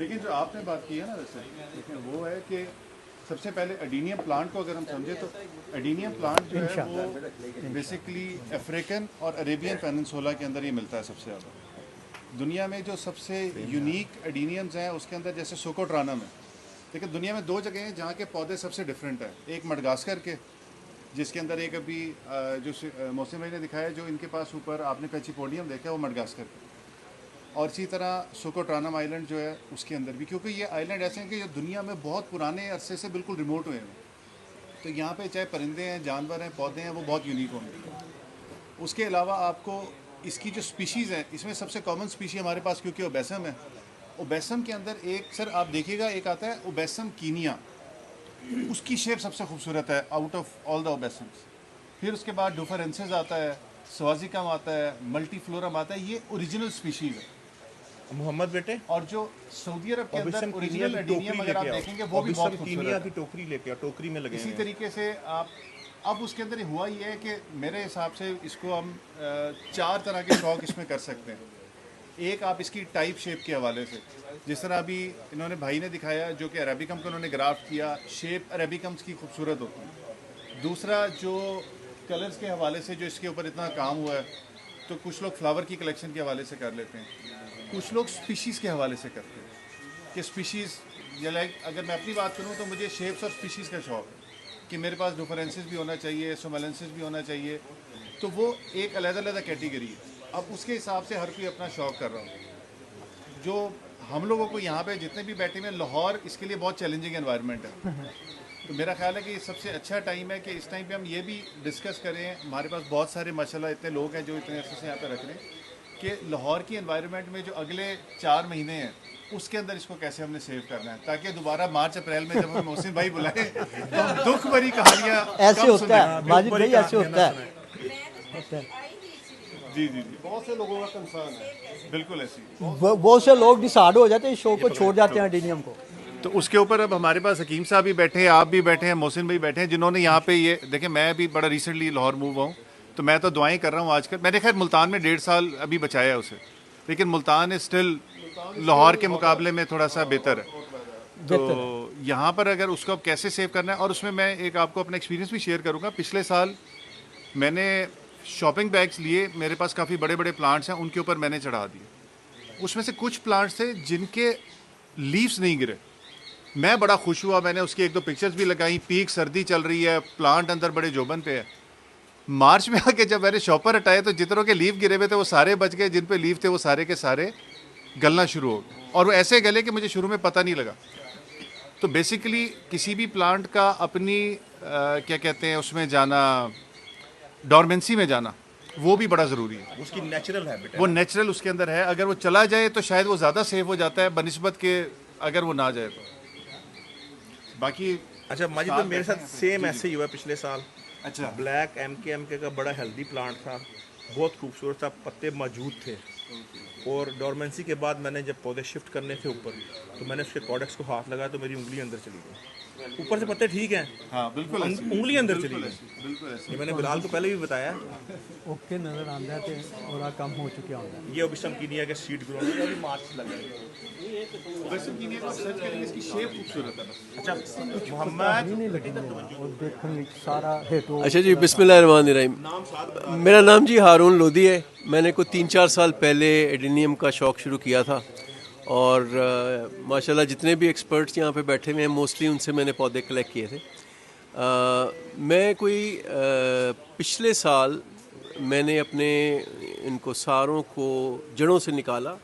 लेकिन जो आपने बात की है ना, वैसे लेकिन वो है कि सबसे पहले एडीनियम प्लांट को अगर हम समझे तो एडीनियम प्लांट जो है वो बेसिकली अफ्रीकन और अरेबियन पेनिनसुला के अंदर ये मिलता है सबसे ज़्यादा। दुनिया में जो सबसे यूनिक एडीनियम्स हैं उसके अंदर जैसे सोकोट्रानम है, लेकिन दुनिया में दो जगह हैं जहाँ के पौधे सबसे डिफरेंट है। एक मडगास्कर के, जिसके अंदर एक अभी जो मौसम भाई ने दिखाया जो इनके पास ऊपर आपने पेचिपोडियम देखा है वो मडगास्कर का, और इसी तरह सोकोट्रानम आइलैंड जो है उसके अंदर भी, क्योंकि ये आइलैंड ऐसे हैं कि जो दुनिया में बहुत पुराने अरसे से बिल्कुल रिमोट हुए हैं, तो यहाँ पे चाहे परिंदे हैं, जानवर हैं, पौधे हैं, वो बहुत यूनिक होंगे। उसके अलावा आपको इसकी जो स्पीशीज़ हैं, इसमें सबसे कॉमन स्पीशी हमारे पास क्योंकि ओबेसम है, ओबेसम के अंदर एक सर आप देखिएगा एक आता है ओबेसम कीनिया, उसकी शेप सबसे खूबसूरत है आउट ऑफ ऑल द ओबेसम्स। फिर उसके बाद डुफरेंसेस आता है, स्वाजिकम आता है, मल्टीफ्लोरम आता है, ये ओरिजिनल स्पीशीज़ है मोहम्मद बेटे। और जो सऊदी अरब के अंदर ओबिसम ओरिजिनल एडीनियम अगर आप देखेंगे वो भी बहुत खूबसूरत कीनिया है। की टोकरी लेके आओ, टोकरी में लगे इसी हैं। तरीके से आप अब उसके अंदर हुआ ये है कि मेरे हिसाब से इसको हम चार तरह के शौक इसमें कर सकते हैं। एक आप इसकी टाइप शेप के हवाले से, जिस तरह अभी इन्होंने भाई ने दिखाया जो कि अरेबिकम को उन्होंने ग्राफ्ट किया, शेप अरेबिकम्स की खूबसूरत होती है। दूसरा जो कलर्स के हवाले से जो इसके ऊपर इतना काम हुआ है, तो कुछ लोग फ्लावर की कलेक्शन के हवाले से कर लेते हैं, कुछ लोग स्पीशीज़ के हवाले से करते हैं कि स्पीशीज़ या लाइक अगर मैं अपनी बात करूँ तो मुझे शेप्स और स्पीशीज़ का शौक है कि मेरे पास डिफरेंसेस भी होना चाहिए, सोमेलेंसेस भी होना चाहिए, तो वो एक अलग-अलग कैटेगरी है। अब उसके हिसाब से हर कोई अपना शौक कर रहा हो। जो हम लोगों को यहाँ पे जितने भी बैठे हैं, लाहौर इसके लिए बहुत चैलेंजिंग एनवायरनमेंट है, तो मेरा ख्याल है कि सबसे अच्छा टाइम है कि इस टाइम पे हम ये भी डिस्कस करें। हमारे पास बहुत सारे माशाल्लाह इतने लोग हैं जो इतने अरसे से यहाँ पे रख रहे हैं कि लाहौर की एनवायरनमेंट में जो अगले 4 महीने हैं उसके अंदर इसको कैसे हमने सेव करना है, ताकि दोबारा मार्च अप्रैल में जब हम मोहसिन भाई बुलाएं तो हम दुख भरी कहानियाँ ऐसे होता है माजिद भाई, ऐसे होता है। जी जी जी, बहुत से लोगों का कंसर्न है, बिल्कुल ऐसी। बहुत से लोग डिसाइड हो जाते हैं, शो को छोड़ जाते हैं एडीनियम को। तो उसके ऊपर अब हमारे पास हकीम साहब भी बैठे हैं, आप भी बैठे हैं, मोहसिन भाई बैठे हैं, जिन्होंने यहाँ पे ये देखें, मैं भी बड़ा रिसेंटली लाहौर मूव हुआ हूँ, तो मैं तो दुआएं कर रहा हूँ आजकल। मैंने खैर मुल्तान में 1.5 साल अभी बचाया है उसे, लेकिन मुल्तान इज स्टिल लाहौर के मुकाबले में थोड़ा सा बेहतर है। तो यहाँ पर अगर उसको अब कैसे सेव करना है, और उसमें मैं एक आपको अपना एक्सपीरियंस भी शेयर करूँगा। पिछले साल मैंने शॉपिंग बैग्स लिए, मेरे पास काफ़ी बड़े बड़े प्लांट्स हैं, उनके ऊपर मैंने चढ़ा दिए। उसमें से कुछ प्लांट्स थे जिनके लीव्स नहीं गिरे, मैं बड़ा खुश हुआ, मैंने उसकी 1-2 पिक्चर्स भी लगाई। पीक सर्दी चल रही है, प्लांट अंदर बड़े जोबन पे है। मार्च में आके जब मैंने शॉपर हटाए तो जितनों के लीव गिरे हुए थे वो सारे बच गए, जिन पे लीव थे वो सारे के सारे गलना शुरू हो गए, और वो ऐसे गले कि मुझे शुरू में पता नहीं लगा। तो बेसिकली किसी भी प्लांट का अपनी क्या कहते हैं उसमें जाना, डॉर्मेंसी में जाना, वो भी बड़ा ज़रूरी है। उसकी नेचुरल हैबिट है, वो नेचुरल उसके अंदर है। अगर वो चला जाए तो शायद वो ज़्यादा सेव हो जाता है बनिस्बत के अगर वो ना जाए तो। बाकी अच्छा माजिद भाई, मेरे साथ सेम ऐसे ही हुआ पिछले साल। अच्छा, ब्लैक एम के का बड़ा हेल्दी प्लांट था, बहुत खूबसूरत था, पत्ते मौजूद थे, और डोरमेंसी के बाद मैंने जब पौधे शिफ्ट करने थे ऊपर, तो मैंने उसके कॉडेक्स को हाथ लगाया तो मेरी उंगली अंदर चली गई। ऊपर से पत्ते ठीक हैं, हाँ बिल्कुल ऐसी, उंगली अंदर चली बिल्कुल गई। ऐसी, बिल्कुल ऐसी। ये मैंने बिलाल को पहले भी बताया। ओके नजर आता है तो थोड़ा कम हो चुका होता है। ये ओबिसम कीनिया के सीड ग्रोन है, अभी मार्च लग रही है। वैसे कीनिया को सर्च करेंगे, इसकी शेप खूबसूरत है बस। अच्छा मोहम्मद, नहीं लगेंगे और देखने सारा हेट हो। अच्छा जी, बिस्मिल्लाहिर्रहमानिर्रहीम। मेरा नाम जी हारून लोधी है। मैंने को 3-4 साल पहले एडेनियम का शौक़ शुरू किया था, और माशाल्लाह जितने भी एक्सपर्ट्स यहाँ पे बैठे हुए हैं मोस्टली उनसे मैंने पौधे कलेक्ट किए थे। मैं कोई पिछले साल मैंने अपने इनको सारों को जड़ों से निकाला,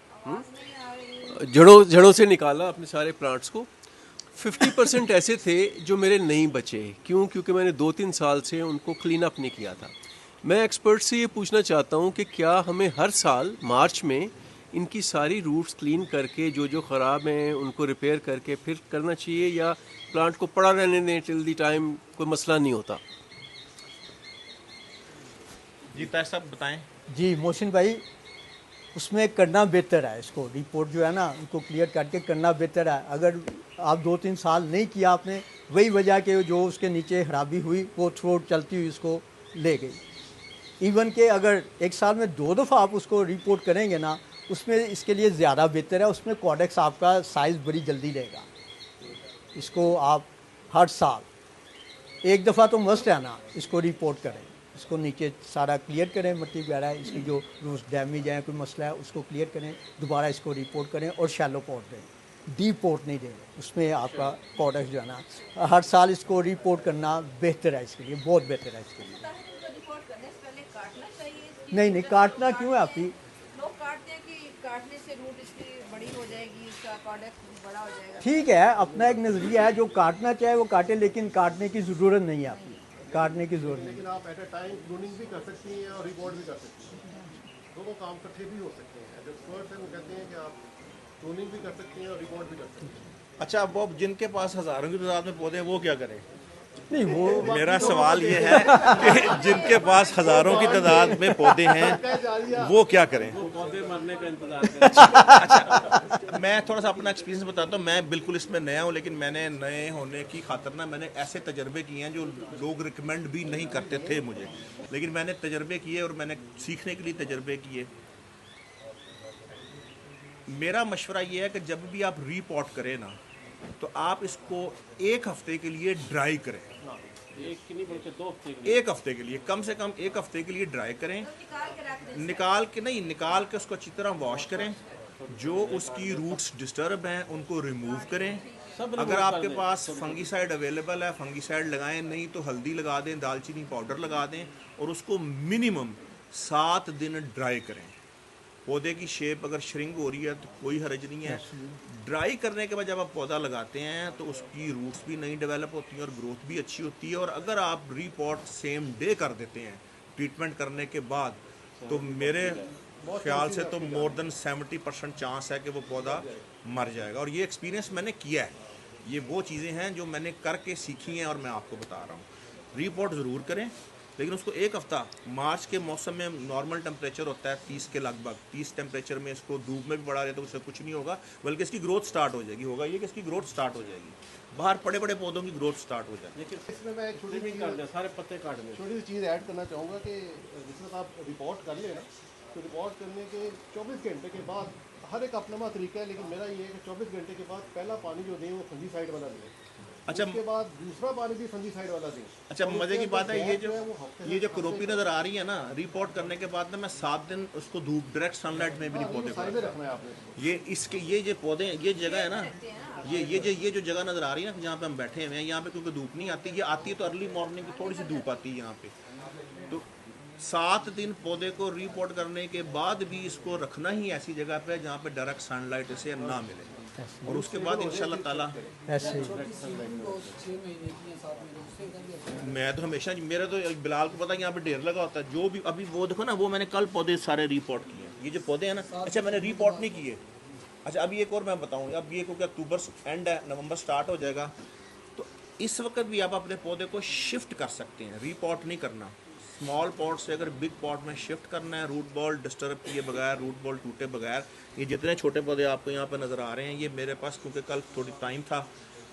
जड़ों से निकाला अपने सारे प्लांट्स को। 50% ऐसे थे जो मेरे नहीं बचे। क्योंकि मैंने 2-3 साल से उनको क्लीन अप नहीं किया था। मैं एक्सपर्ट से ये पूछना चाहता हूँ कि क्या हमें हर साल मार्च में इनकी सारी रूट्स क्लीन करके जो ख़राब हैं उनको रिपेयर करके फिर करना चाहिए, या प्लांट को पड़ा रहने दें टिल दी टाइम कोई मसला नहीं होता? जी ताज साहब बताएं। जी मोहसिन भाई, उसमें करना बेहतर है, इसको रिपोर्ट जो है ना उनको क्लियर करके करना बेहतर है। अगर आप 2-3 साल नहीं किया आपने, वही वजह के जो उसके नीचे खराबी हुई वो थ्रोट चलती हुई उसको ले गई। इवन के अगर एक साल में 2 दफ़ा आप उसको रिपोर्ट करेंगे ना उसमें इसके लिए ज़्यादा बेहतर है। उसमें कॉडेक्स आपका साइज़ बड़ी जल्दी लेगा। इसको आप हर साल एक दफ़ा तो मस्ट है ना, इसको रिपोर्ट करें, इसको नीचे सारा क्लियर करें, मिट्टी वगैरह इसकी जो रूट्स डैमेज है, कोई मसला है उसको क्लियर करें, दोबारा इसको रिपोर्ट करें और शैलो पोर्ट दें, डीप पोर्ट नहीं दें। उसमें आपका कॉडेक्स जो है ना हर साल इसको रिपोर्ट करना बेहतर है, इसके लिए बहुत बेहतर है इसके लिए। रिपोर्ट करने से पहले काटना चाहिए। नहीं काटना क्यों है आपकी? लोग काटते हैं कि काटने से रूट इसकी बड़ी हो जाएगी, इसका कॉर्डेक्स बड़ा हो जाएगा। ठीक है, अपना एक नज़रिया है, जो काटना चाहे वो काटे, लेकिन काटने की ज़रूरत नहीं है आपकी, काटने की ज़रूरत नहीं। लेकिन आप एट अ टाइम प्रूनिंग भी कर सकती हैं और रिपोर्ट भी कर सकती हैं, दोनों काम इकट्ठे भी हो सकते हैं। जो एक्सपर्ट्स हैं वो कहते हैं कि आप प्रूनिंग भी कर सकती हैं और रिपोर्ट भी कर सकती हैं। अच्छा, वो जिनके पास हज़ारों की तादाद में पौधे हैं वो क्या करें? नहीं वो मेरा सवाल ये है कि जिनके पास हज़ारों की तादाद में पौधे हैं वो क्या करें? पौधे मरने का इंतजार करें। मैं थोड़ा सा अपना एक्सपीरियंस बताता हूँ। मैं बिल्कुल इसमें नया हूँ, लेकिन मैंने नए होने की खातिर ना मैंने ऐसे तजर्बे किए हैं जो लोग रिकमेंड भी नहीं करते थे मुझे, लेकिन मैंने तजर्बे किए और मैंने सीखने के लिए तजर्बे किए। मेरा मशवरा ये है कि जब भी आप रीपॉट करें ना, तो आप इसको एक हफ्ते के लिए ड्राई करें। एक की नहीं बल्कि 2 हफ्ते के लिए। एक हफ्ते के लिए, कम से कम एक हफ्ते के लिए ड्राई करें। निकाल के रख दें। निकाल के उसको अच्छी तरह वॉश करें। जो उसकी रूट्स डिस्टर्ब हैं उनको रिमूव करें। अगर आपके पास फंगीसाइड अवेलेबल है, फंगीसाइड लगाएं, नहीं तो हल्दी लगा दें, दालचीनी पाउडर लगा दें और उसको मिनिमम 7 दिन ड्राई करें। पौधे की शेप अगर श्रिंक हो रही है तो कोई हर्ज नहीं है। ड्राई करने के बाद जब आप पौधा लगाते हैं तो उसकी रूट्स भी नई डेवलप होती हैं और ग्रोथ भी अच्छी होती है। और अगर आप रीपॉट सेम डे कर देते हैं ट्रीटमेंट करने के बाद, तो मेरे ख्याल से तो मोर देन 70% चांस है कि वो पौधा मर जाएगा। और ये एक्सपीरियंस मैंने किया है। ये वो चीज़ें हैं जो मैंने करके सीखी हैं और मैं आपको बता रहा हूँ। रीपॉट ज़रूर करें, लेकिन उसको एक हफ़्ता, मार्च के मौसम में नॉर्मल टेम्परेचर होता है 30 के लगभग, 30 टेम्परेचर में इसको धूप में भी बढ़ा रहे तो उससे कुछ नहीं होगा, बल्कि इसकी ग्रोथ स्टार्ट हो जाएगी। होगा ये कि इसकी ग्रोथ स्टार्ट हो जाएगी, बाहर बड़े बड़े पौधों की ग्रोथ स्टार्ट हो जाएगी। लेकिन इसमें मैं एक नहीं काट दिया, सारे पत्ते काट दिए। छोटी सी चीज़ ऐड करना चाहूँगा कि जिस वक्त आप रिपोर्ट कर लें ना, तो रिपोर्ट करने के 24 घंटे के बाद, हर एक अपना तरीका है, लेकिन मेरा ये है कि 24 घंटे के बाद पहला पानी जो दें वो फंजीसाइड वाला दें। अच्छा, उसके बाद दूसरा पानी भी फंजीसाइड वाला दें। अच्छा, और मज़े की उसके बात है, ये जो है वो हफ्ते ये जो तक क्रोपी नज़र आ रही है ना, रिपोर्ट करने के बाद ना मैं 7 दिन उसको धूप डायरेक्ट सनलाइट में भी नहीं पौधे साइड को। में रखना है आपने। ये इसके ये जो पौधे, ये जगह है ना, ये जो जगह नज़र आ रही है ना जहाँ पे हम बैठे हुए हैं, यहाँ पे क्योंकि धूप नहीं आती, ये आती है तो अर्ली मॉर्निंग की थोड़ी सी धूप आती है यहाँ पे। तो 7 दिन पौधे को रिपोर्ट करने के बाद भी इसको रखना ही ऐसी जगह पे जहाँ पे डायरेक्ट सनलाइट इसे ना मिले, और उसके बाद इंशाल्लाह ताला ऐसे ही। मैं तो हमेशा, मेरा तो बिलाल को पता है यहाँ पे ढेर लगा होता है। जो भी अभी वो देखो ना, वो मैंने कल पौधे सारे रिपोर्ट किए हैं। ये जो पौधे हैं ना, अच्छा मैंने रिपोर्ट नहीं किए। अच्छा, अभी एक और मैं बताऊँ, अब ये क्योंकि अक्टूबर एंड है, नवंबर स्टार्ट हो जाएगा, तो इस वक्त भी आप अपने पौधे को शिफ्ट कर सकते हैं, रिपोर्ट नहीं करना। स्मॉल पॉट से अगर बिग पॉट में शिफ्ट करना है, रूट बॉल डिस्टर्ब किए बगैर, रूट बॉल टूटे बगैर, ये जितने छोटे पौधे आपको यहाँ पे नज़र आ रहे हैं, ये मेरे पास क्योंकि कल थोड़ी टाइम था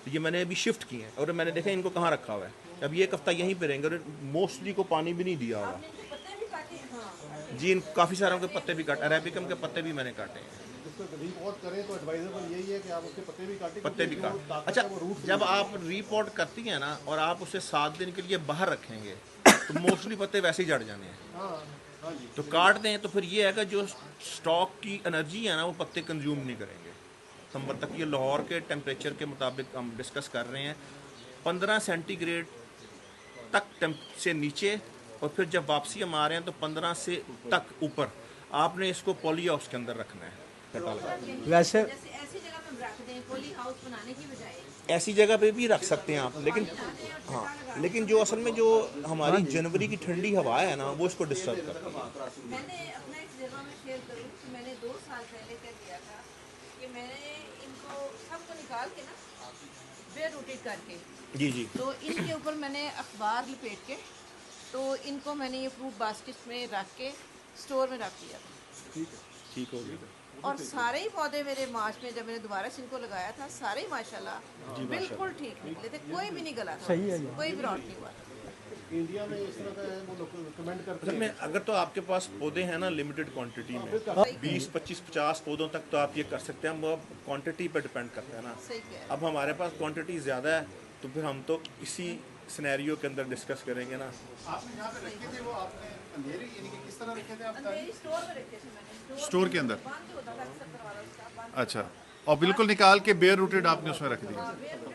तो ये मैंने अभी शिफ्ट किए हैं। और मैंने देखा इनको कहाँ रखा हुआ है, अब ये एक हफ्ता यहीं पे रहेंगे और मोस्टली को पानी भी नहीं दिया हुआ। पत्ते भी काटे। हाँ, जी, इन काफ़ी सारों के पत्ते भी काटे, अरेबिकम के पत्ते भी मैंने काटे हैं। उसको रिपोर्ट करें तो एडवाइजेबल यही है कि आप उसके पत्ते भी काटें, पत्ते भी क्योंकि जो काट। ताकत अच्छा, है वो रूट से जब मिलती है। आप रिपोर्ट करती हैं ना और आप उसे 7 दिन के लिए बाहर रखेंगे तो मोस्टली पत्ते वैसे ही जड़ जाने हैं। हाँ जी, तो काट दें तो फिर ये है कि जो स्टॉक की एनर्जी है ना वो पत्ते कंज्यूम नहीं करेंगे। सितंबर तक, ये लाहौर के टेम्परेचर के मुताबिक हम डिस्कस कर रहे हैं, 15 सेंटीग्रेड तक से नीचे, और फिर जब वापसी हम आ रहे हैं तो 15 से तक ऊपर आपने इसको पॉली हाउस के अंदर रखना है। कटा लगा वैसे जैसे ऐसी जगह पे हम रख दें, पॉली हाउस बनाने की बजाय ऐसी जगह पे भी रख सकते हैं आप, लेकिन हाँ, लेकिन जो असल में जो हमारी जनवरी की ठंडी हवा है ना वो इसको डिस्टर्ब करती है। मैंने अपना इस जगह में शेयर करूँ कि मैंने 2 साल पहले क्या किया था कि मैंने इनको सबको निकाल के ना बेड रोटेट करके, जी जी, तो इनके ऊपर मैंने अखबार लपेट के, तो इनको मैंने ये फ्रूट बास्केट में रख के स्टोर में रख दिया था। ठीक हो गया। और सारे ही पौधे मेरे मार्च में जब मैंने दोबारा से इनको लगाया था, सारे ही माशाल्लाह बिल्कुल ठीक निकले थे, कोई भी नहीं गला था, सही है ये। कोई भी रॉट नहीं हुआ था। इंडिया में इस तरह का है वो लोग रिकमेंड करते हैं। अगर तो आपके पास पौधे हैं ना लिमिटेड क्वांटिटी में 20, 25, 50 पौधों तक तो आप ये कर सकते हैं। हम वो क्वांटिटी पे डिपेंड करते हैं ना। सही कह रहे अब हमारे पास क्वांटिटी ज़्यादा है तो फिर हम तो इसी सिनेरियो के अंदर डिस्कस करेंगे ना। आपने जहाँ पे रखे थे वो आपने अंधेरे यानी कि किस तरह रखे थे आप हैं। मेरी स्टोर में रखे थे मैंने, स्टोर के अंदर? बंद होता था अक्सर करवाना उसका, बंद अच्छा, और बिल्कुल निकाल के बेयर रूटेड आपने उसमें रख दिया?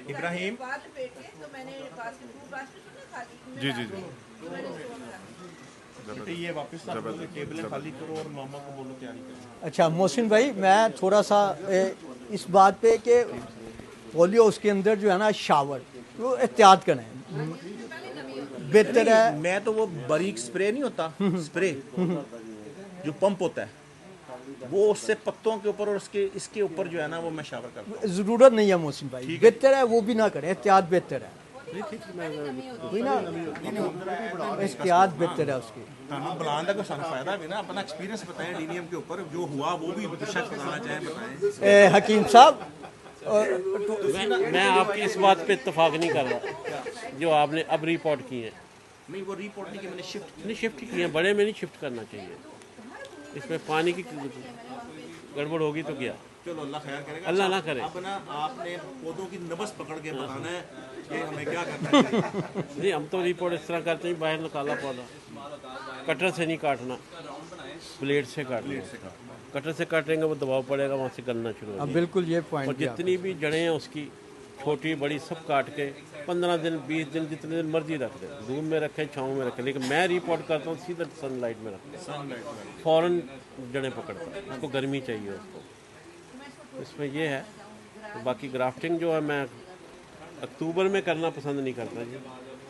इब्राहिम बाहर लपेट के तो मैंने प्लास्टिक में खाली जी जी जी। तो मैंने स्टोर में रखा। बेटे ये वापस आप बोलो टेबलें खाली करो और मामा को बोलो तैयारी करो। अच्छा मोहसिन भाई, मैं थोड़ा सा इस बात पे कि पोलियो उसके अंदर जो है ना शावर, वो एहतियात करें, बेहतर है। मैं तो वो बारीक स्प्रे नहीं होता, स्प्रे जो पंप होता है वो उससे पत्तों के ऊपर और इसके ऊपर जो है ना वो मैं शावर करता हूँ। ज़रूरत नहीं है मोहसिन भाई, बेहतर है वो भी ना करें, एहतियात बेहतर है। वही ना, एहतियात बेहतर है उसकी। ਤੁਹਾਨੂੰ ਬੁਲਾਉਣ ਦਾ ਕੋਈ ਸਾਨੂੰ ਫਾਇਦਾ ਵੀ ਨਾ, अपना एक्सपीरियंस बताएं डीनीएम के ऊपर जो हुआ वो भी बेशक बताना चाहें बताएं। हकीम साहब, मैं आपकी इस बात पे इत्तेफाक नहीं कर रहा जो आपने अब रिपोर्ट की है। नहीं वो रिपोर्ट नहीं कि मैंने शिफ्ट नहीं शिफ्ट की है, बड़े में नहीं शिफ्ट करना चाहिए। इसमें पानी की गड़बड़ होगी तो क्या, चलो अल्लाह खैर करेगा। अल्लाह ना करे। अब ना आपने पौधों की नब्ज पकड़ के बताना है कि हमें क्या करना चाहिए। नहीं हम तो रिपोर्ट इस तरह करते हैं, बाहर निकाला पौधा कटर से नहीं काटना, ब्लेड से काटना। कटर से काटेंगे वो दबाव पड़ेगा, वहाँ से गलना शुरू हो हाँ जाएगा। बिल्कुल ये और पॉइंट जितनी भी जड़ें हैं उसकी छोटी बड़ी सब काट के 15 दिन 20 दिन जितने दिन मर्जी रख दें, धूप में रखें छाँव में रखें, लेकिन मैं रिपोर्ट करता हूँ सीधा सनलाइट में रखते हैं, फ़ौरन जड़ें पकड़ता है, उसको गर्मी चाहिए उसको। इसमें ये है। बाकी ग्राफ्टिंग जो है मैं अक्टूबर में करना पसंद नहीं करता जी,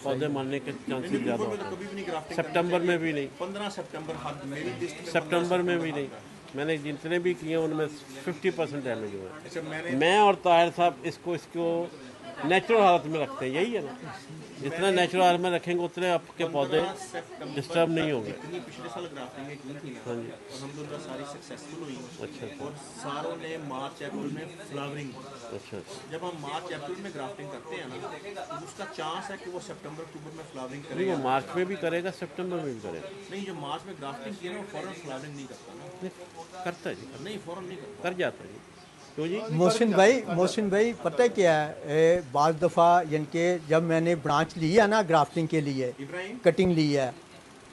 पौधे मरने के चांसेस ज़्यादा होते कभी भी नहीं ग्राफ्टिंग हैं। सितंबर में भी नहीं, 15 सितंबर हद मेरी लिस्ट में सितंबर में भी नहीं। मैंने जितने भी किए उनमें 50% डैमेज हुए। अच्छा मैंने मैं और ताहिर साहब इसको नेचुरल हालत में रखते हैं, यही है ना। जितना नेचुरल हालत में रखेंगे उतने आपके पौधे डिस्टर्ब नहीं होंगे। इतनी पिछले साल ग्राफ्टिंग की थी हाँ जी, अलहमदुलिल्लाह सारी सक्सेसफुल हुई। अच्छा और सारों ने मार्च अप्रैल में फ्लावरिंग। अच्छा। जब हम मार्च अप्रैल में ग्राफ्टिंग करते हैं ना तो उसका चांस है कि वो सितंबर अक्टूबर में फ्लावरिंग नहीं करेगा। वो मार्च में भी करेगा, सितंबर में भी करेगा। नहीं जो मार्च में ग्राफ्टिंग की है ना वो फौरन फ्लावरिंग नहीं करता ना। नहीं, करता है जी, नहीं फौरन नहीं करता। कर जाता है जी। क्यों जी? मोहसिन भाई पता है क्या है, बाज़ दफ़ा यानी कि जब मैंने ब्रांच ली है ना ग्राफ्टिंग के लिए, इब्राहिम कटिंग ली है,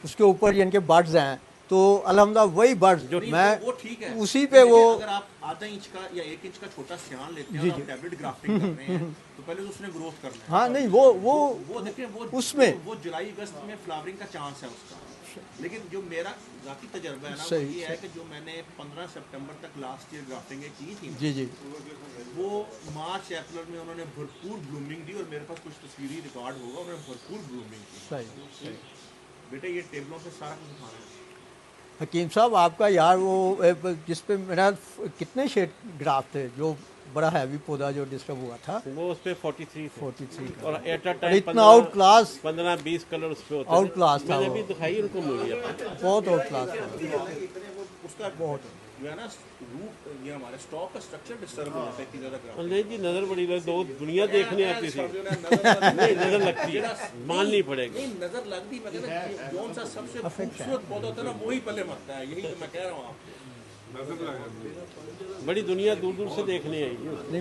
उसके ऊपर यानी कि बर्ड्स हैं, तो अल्हम्दुलिल्लाह वही बर्ड्स जो नहीं, मैं वो ठीक है उसी पे लेकिन वो अगर आप आधा इंच का या 1 इंच का छोटा सियान लेते हैं और आप टैबलेट ग्राफ्टिंग कर रहे हैं तो पहले तो उसने ग्रोथ करना है। हाँ नहीं वो वो देखिए वो उसमें वो जुलाई अगस्त में फ्लावरिंग का चांस है उसका। लेकिन जो मेरा ज़ाती तजर्बा है ना वो सही, ये है कि जो मैंने 15 सितंबर तक लास्ट ईयर ग्राफ्टिंग की थी जी जी वो मार्च अप्रैल में उन्होंने भरपूर ब्लूमिंग दी और मेरे पास कुछ तस्वीरी रिकॉर्ड होगा, उन्होंने भरपूर ब्लूमिंग की। सही। बेटे ये टेबलों पे सारा कुछ दिखाना है। हकीम साहब आपका यार वो जिस पे मेरा कितने शेड ग्राफ थे, जो बड़ा हैवी पौधा जो डिस्टर्ब हुआ था, वो उस पर 43 थे 43 और एट अ और टाइम इतना आउट क्लास 15-20 कलर उस पे होते आउट क्लास था मैंने वो, भी दिखाई उनको मीडिया पे। बहुत आउट क्लास था। उसका बहुत जो है ना रूट ये हमारे स्टॉक का स्ट्रक्चर डिस्टर्ब हो जाता है इतनी ज़्यादा ग्राफ। और नहीं जी नज़र बड़ी लग, दो दुनिया देखने आती थी। नहीं नज़र लगती है, माननी पड़ेगी। नहीं नजर लगती मैं कहता हूं, कौन सा सबसे खूबसूरत पौधा होता है ना वही पहले मरता है, यही तो मैं कह रहा हूँ आपको। बड़ी दुनिया दूर दूर से देखने आई है। नहीं